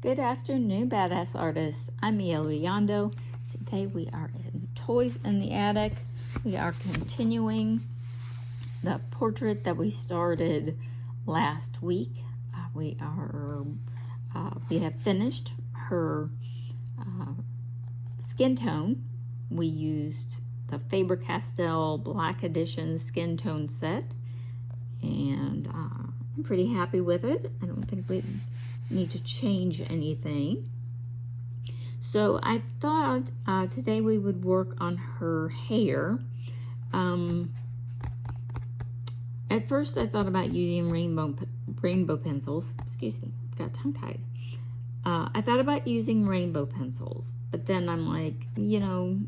Good afternoon, badass artists. I'm Yondo. Today we are in Toys in the Attic. We are continuing the portrait that we started last week. We have finished her skin tone. We used the Faber-Castell Black Edition skin tone set, and I'm pretty happy with it. I don't think we need to change anything. So I thought today we would work on her hair. At first I thought about using rainbow pencils. Excuse me, got tongue-tied. I thought about using rainbow pencils, but then I'm like, you know,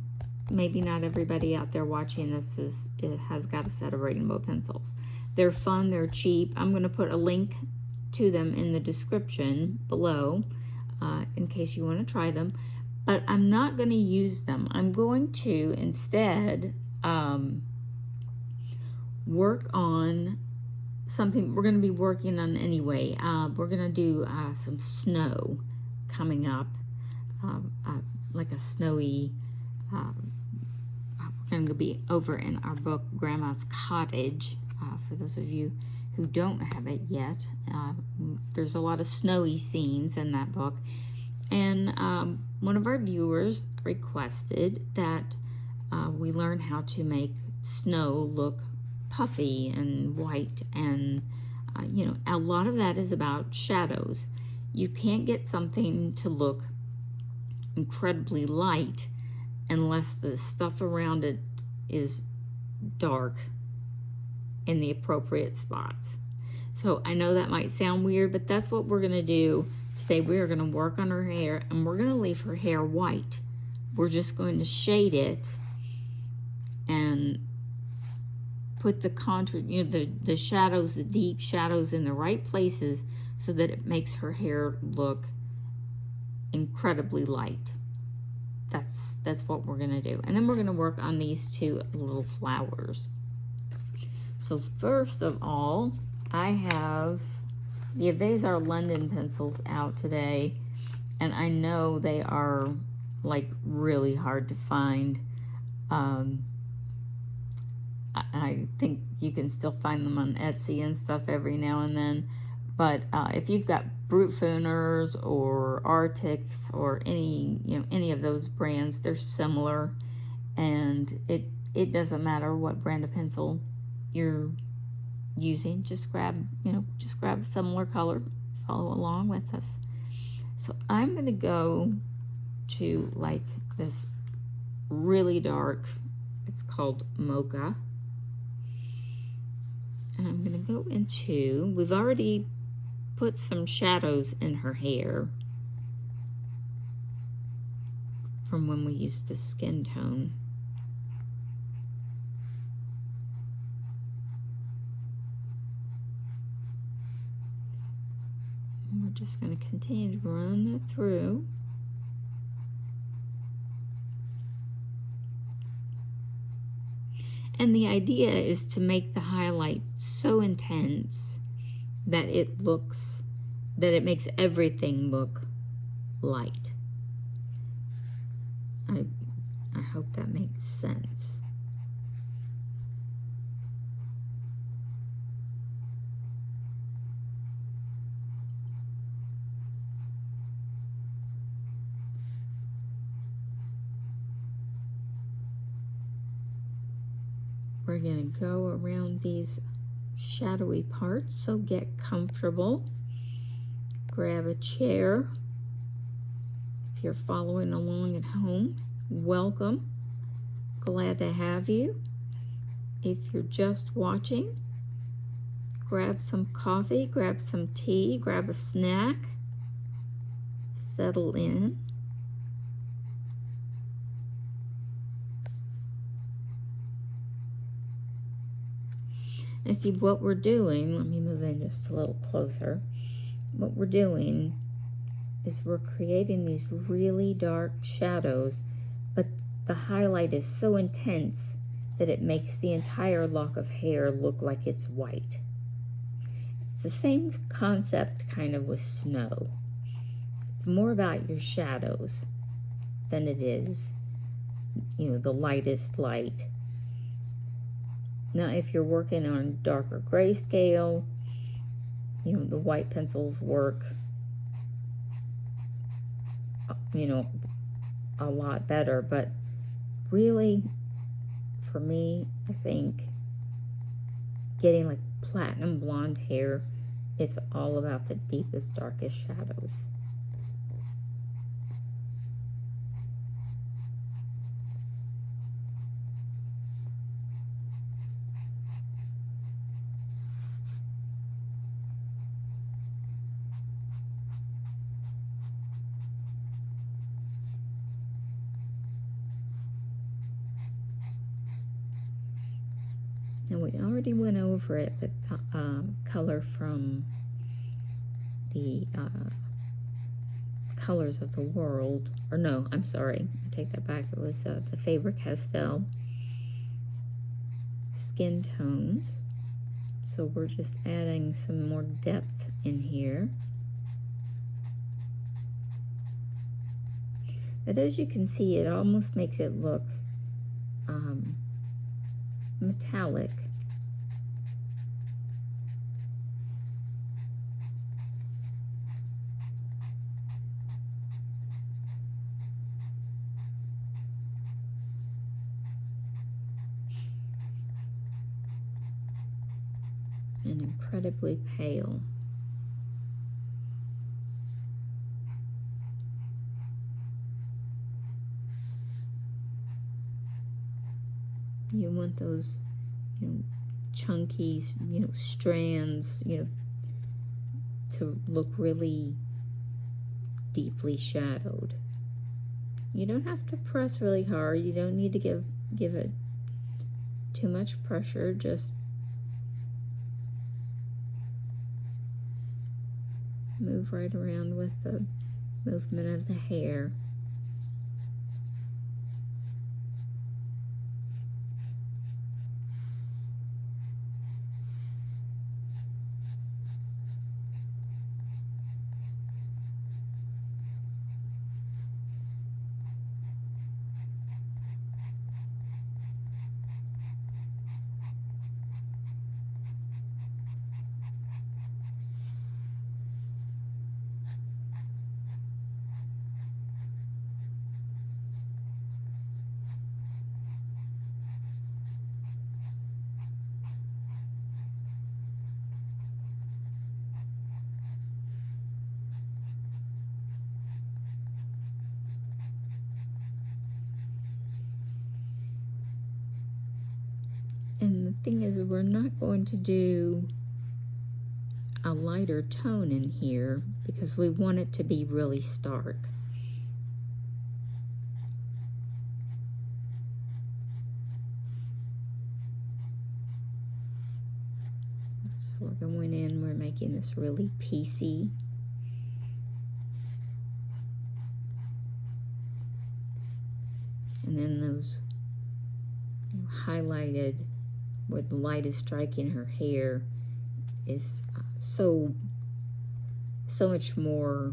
maybe not everybody out there watching this has got a set of rainbow pencils. They're fun, they're cheap. I'm going to put a link to them in the description below in case you want to try them, but I'm not going to use them. I'm going to instead work on something we're going to be working on anyway. We're going to do some snow coming up, like a snowy, we're going to be over in our book Grandma's Cottage. For those of you who don't have it yet, there's a lot of snowy scenes in that book, and one of our viewers requested that we learn how to make snow look puffy and white, and you know, a lot of that is about shadows. You can't get something to look incredibly light unless the stuff around it is dark in the appropriate spots. So I know that might sound weird, but that's what we're gonna do today. We are gonna work on her hair, and we're gonna leave her hair white. We're just going to shade it and put the contour, you know, the shadows, the deep shadows in the right places so that it makes her hair look incredibly light. That's what we're gonna do. And then we're gonna work on these two little flowers. So first of all, I have the Evazar London pencils out today, and I know they are like really hard to find. I think you can still find them on Etsy and stuff every now and then, but if you've got Brute Fooners or Arctics or any of those brands, they're similar, and it doesn't matter what brand of pencil you're using. Just grab a similar color, follow along with us. So I'm gonna go to like this really dark, it's called Mocha, and I'm gonna go into, we've already put some shadows in her hair from when we used the skin tone. And we're just going to continue to run that through. And the idea is to make the highlight so intense that it makes everything look light. I hope that makes sense. We're going to go around these shadowy parts, so get comfortable. Grab a chair. If you're following along at home, welcome. Glad to have you. If you're just watching, grab some coffee, grab some tea, grab a snack, settle in. And see what we're doing, let me move in just a little closer. What we're doing is we're creating these really dark shadows, but the highlight is so intense that it makes the entire lock of hair look like it's white. It's the same concept kind of with snow. more about your shadows than it is, the lightest light. Now, if you're working on darker grayscale, the white pencils work, a lot better. But really, for me, I think getting like platinum blonde hair, it's all about the deepest, darkest shadows. And we already went over it with color from the Colors of the World. Or no, I'm sorry, I take that back. It was the Faber-Castell skin tones. So we're just adding some more depth in here. But as you can see, it almost makes it look metallic. And incredibly pale. You want those, chunky, strands, to look really deeply shadowed. You don't have to press really hard. You don't need to give it too much pressure. Just move right around with the movement of the hair. And the thing is, we're not going to do a lighter tone in here because we want it to be really stark. So we're going in, we're making this really piecey. And then those highlighted where the light is striking her hair is so much more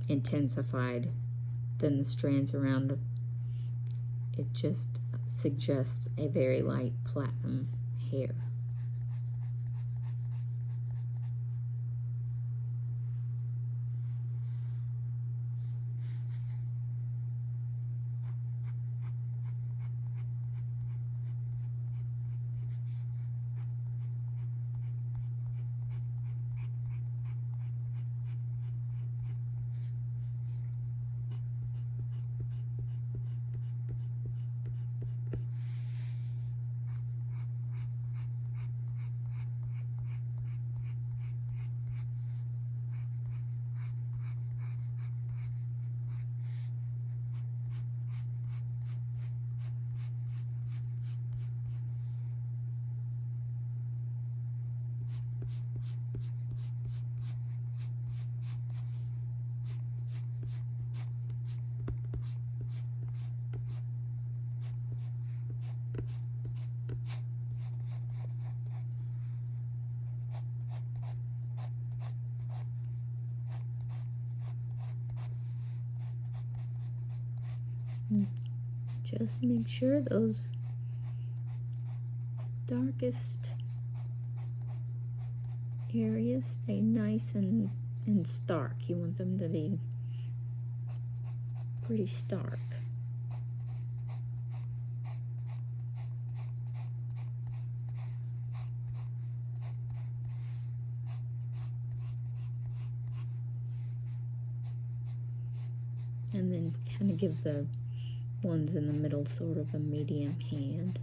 intensified than the strands around it. It just suggests a very light platinum hair. Just make sure those darkest areas stay nice and stark. You want them to be pretty stark. And then kind of give the ones in the middle sort of a medium hand.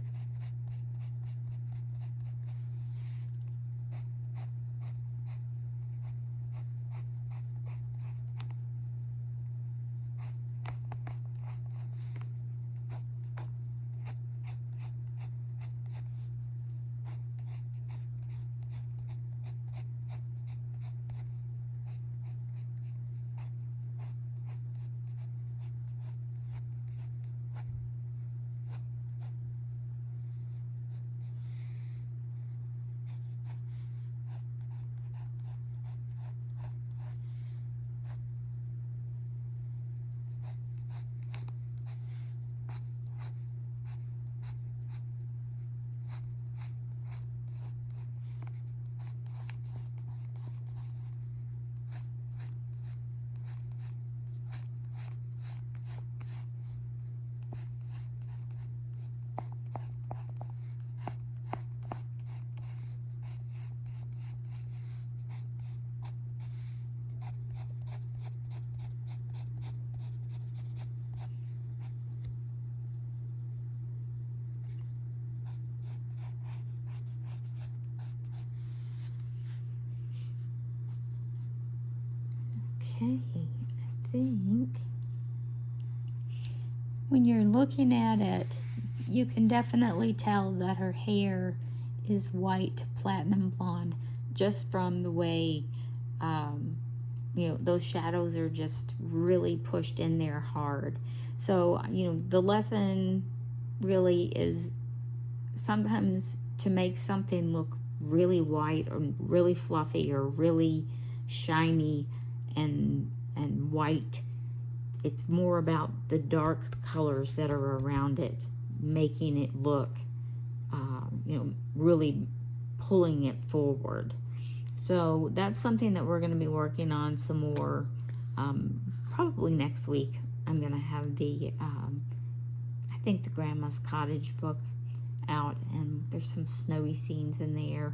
Okay, I think when you're looking at it, you can definitely tell that her hair is white platinum blonde just from the way, you know, those shadows are just really pushed in there hard. So, you know, the lesson really is sometimes to make something look really white or really fluffy or really shiny and white, it's more about the dark colors that are around it, making it look, you know, really pulling it forward. So that's something that we're going to be working on some more, probably next week. I'm going to have the, I think the Grandma's Cottage book out, and there's some snowy scenes in there.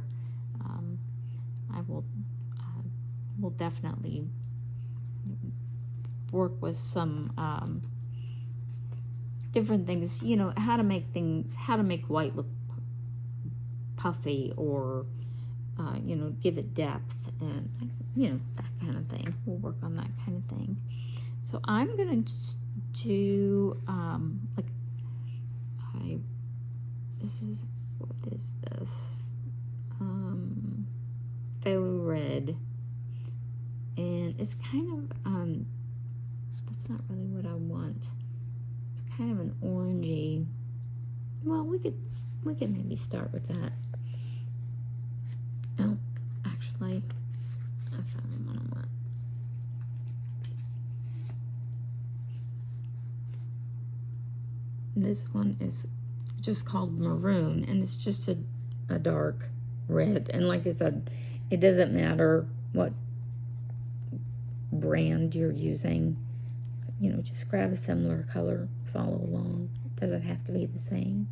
I will definitely work with some different things, you know, how to make white look puffy, or you know, give it depth, and you know, that kind of thing. We'll work on that kind of thing. So I'm gonna just do like what is this? Phthalo red, and it's kind of that's not really what I want. It's kind of an orangey. Well, we could maybe start with that. Oh, actually, I found the one I want. This one is just called Maroon, and it's just a dark red. And like I said, it doesn't matter what brand you're using. You know, just grab a similar color, follow along. It doesn't have to be the same.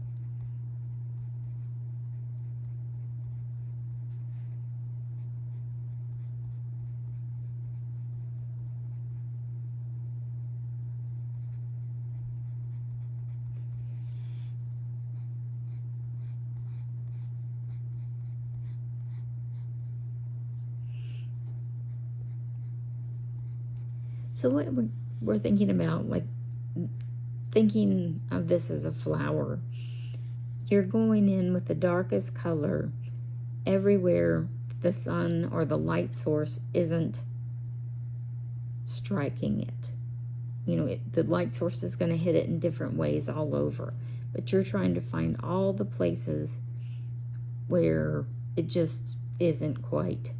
So what we're thinking about, like thinking of this as a flower, you're going in with the darkest color everywhere the sun or the light source isn't striking it. You know, the light source is going to hit it in different ways all over, but you're trying to find all the places where it just isn't quite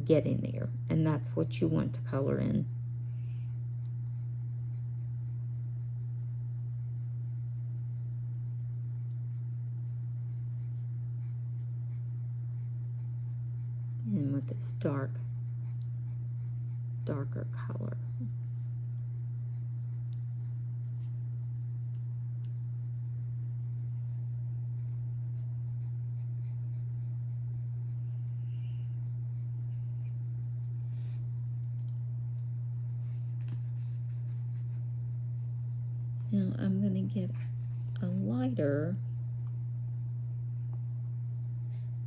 getting there, and that's what you want to color in. darker color. Now I'm going to get a lighter.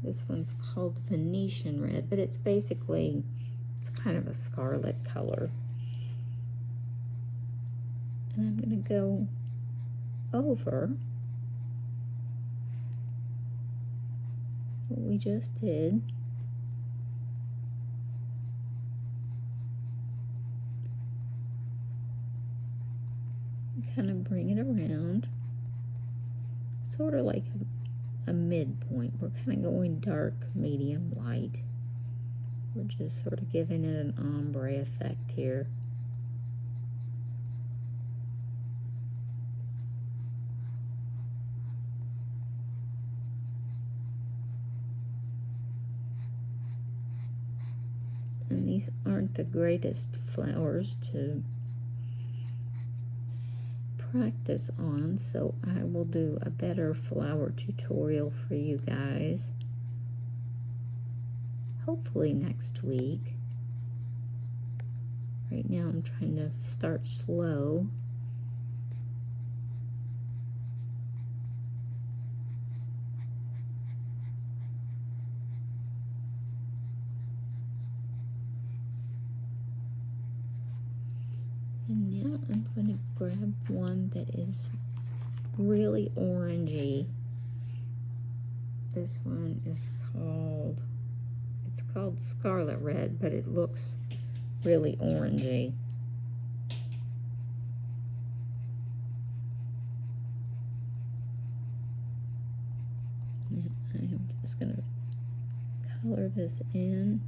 This one's called Venetian red, but it's basically, it's kind of a scarlet color. And I'm going to go over what we just did. Kind of bring it around, sort of like a midpoint. We're kind of going dark, medium, light. We're just sort of giving it an ombre effect here. And these aren't the greatest flowers to practice on, so I will do a better flower tutorial for you guys, hopefully next week. Right now I'm trying to start slow. And now I'm going to grab one that is really orangey. This one is called, it's called Scarlet Red, but it looks really orangey. And I'm just going to color this in.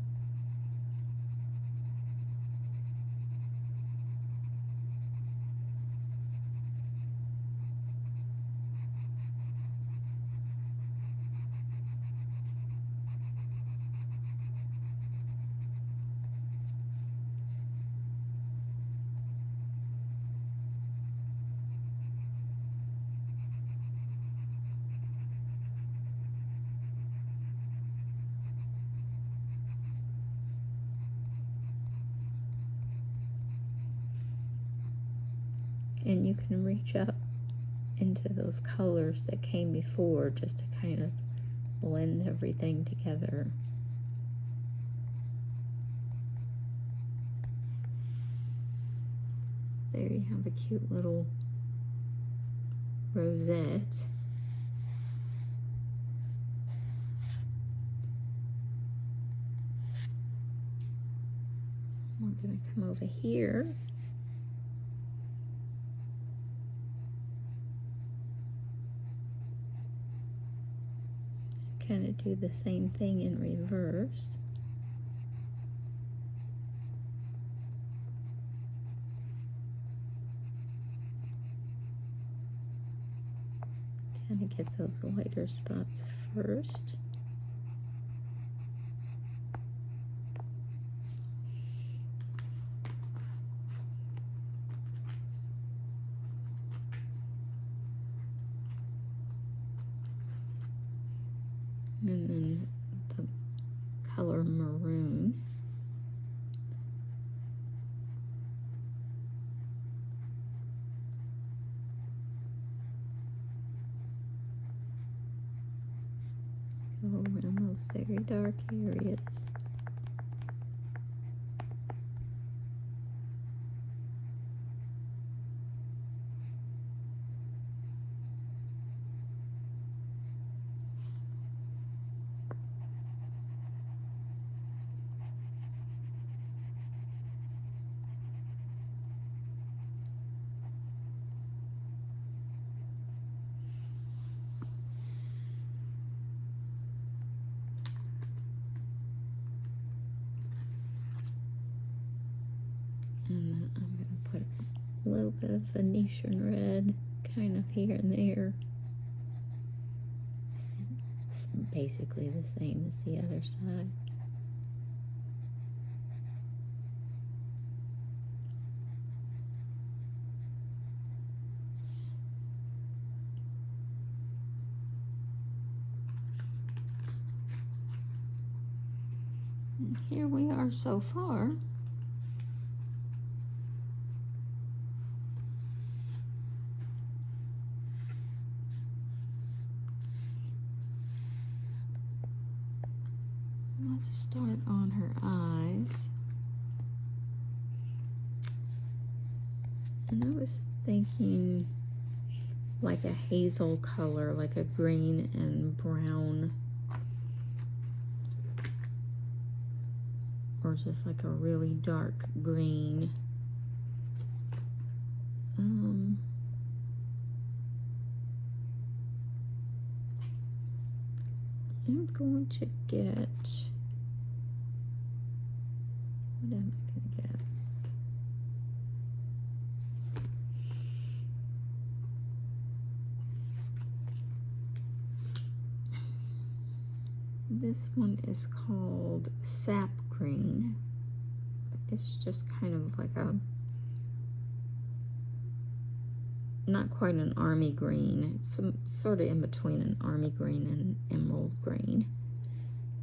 And you can reach up into those colors that came before just to kind of blend everything together. There you have a cute little rosette. We're going to come over here. Kind of do the same thing in reverse. Kind of get those lighter spots first. And then the color maroon. Go around those very dark areas. And I'm going to put a little bit of Venetian red kind of here and there. It's basically the same as the other side. And here we are so far. Let's start on her eyes. And I was thinking like a hazel color, like a green and brown. Or just like a really dark green. I'm going to get, what am I going to get? This one is called Sap Green. It's just kind of like a, not quite an army green. It's some sort of in between an army green and emerald green.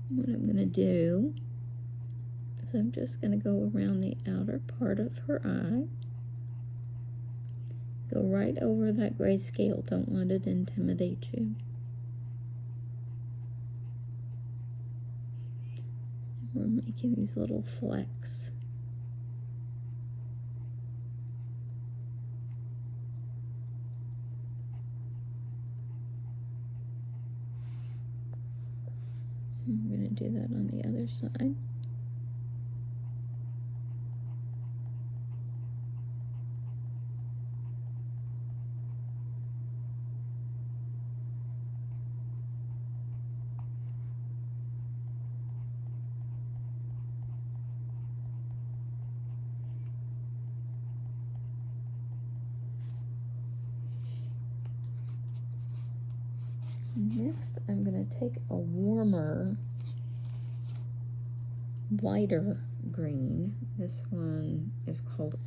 What I'm gonna do is I'm just gonna go around the outer part of her eye. Go right over that grayscale. Don't let it intimidate you. We're making these little flecks. I'm going to do that on the other side. Next, I'm going to take a warmer, lighter green. This one is called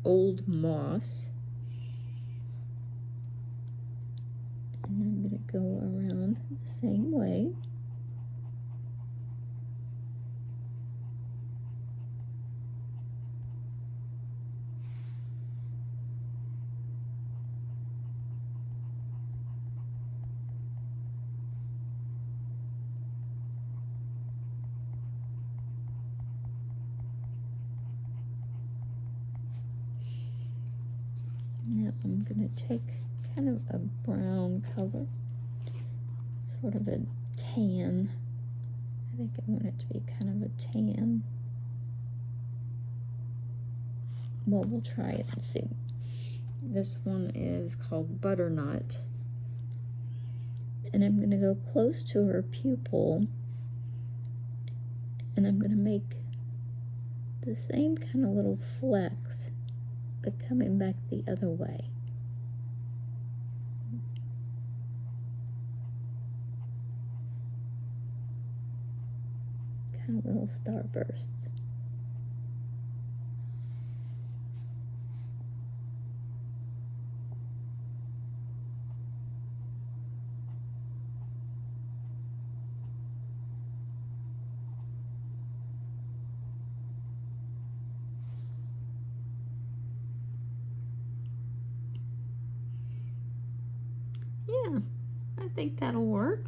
Old Moss. And I'm going to go around the same way. Now I'm going to take kind of a brown color, sort of a tan. I think I want it to be kind of a tan. Well, we'll try it and see. This one is called Butternut. And I'm going to go close to her pupil, and I'm going to make the same kind of little flecks, but coming back the other way. Kind of little starbursts. Yeah, I think that'll work.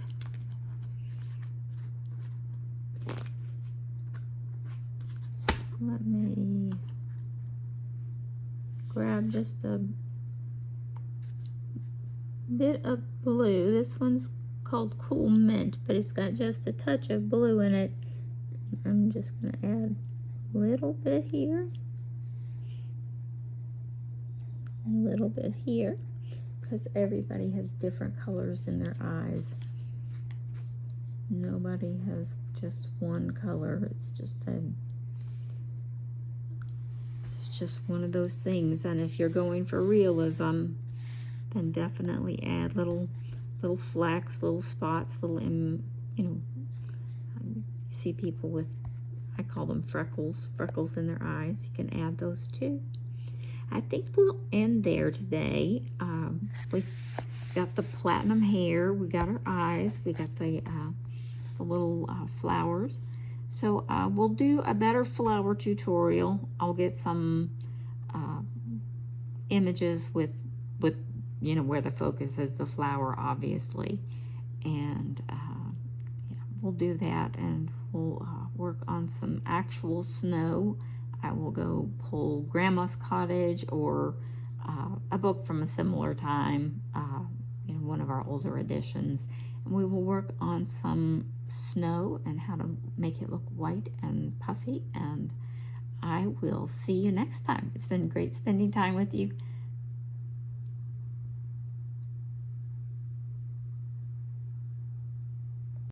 Let me grab just a bit of blue. This one's called Cool Mint, but it's got just a touch of blue in it. I'm just going to add a little bit here, a little bit here, because everybody has different colors in their eyes. Nobody has just one color. It's just one of those things. And if you're going for realism, then definitely add little flecks, little spots, you know, you see people with, I call them freckles in their eyes. You can add those too. I think we'll end there today. We got the platinum hair, we got our eyes, we got the little flowers. So we'll do a better flower tutorial. I'll get some images with you know, where the focus is the flower, obviously, and yeah, we'll do that, and we'll work on some actual snow. I will go pull Grandma's Cottage or a book from a similar time, you know, one of our older editions, and we will work on some snow and how to make it look white and puffy, and I will see you next time. It's been great spending time with you.